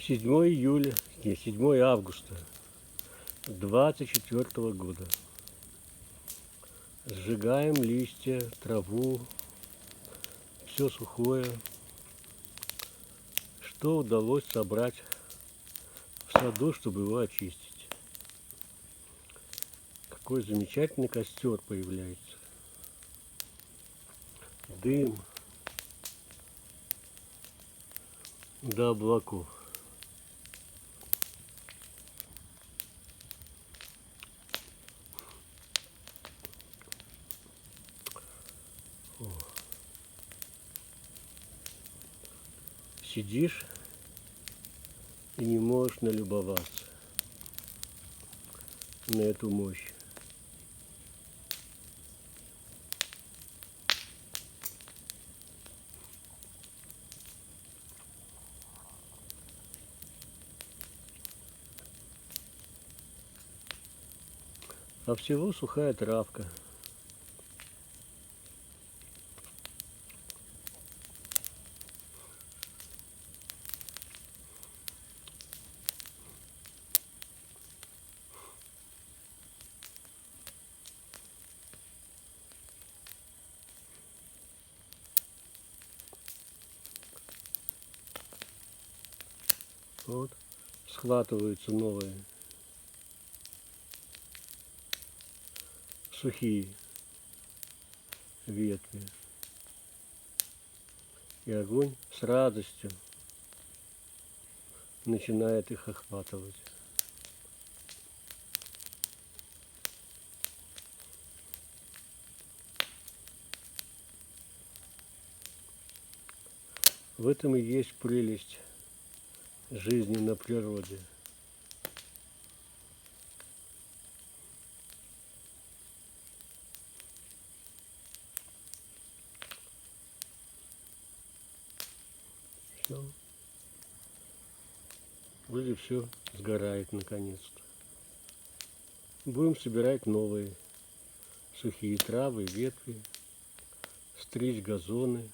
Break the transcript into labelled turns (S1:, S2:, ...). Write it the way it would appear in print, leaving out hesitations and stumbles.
S1: 7 июля, не, 7 августа 24 года. Сжигаем листья, траву, все сухое, что удалось собрать в саду, чтобы его очистить. Какой замечательный костер появляется. Дым до облаков. Сидишь и не можешь налюбоваться на эту мощь. А всего сухая травка. Вот, схватываются новые сухие ветви. И огонь с радостью начинает их охватывать. В этом и есть прелесть жизни на природе. Все. Вроде все сгорает наконец-то. Будем собирать новые сухие травы, ветви, стричь газоны.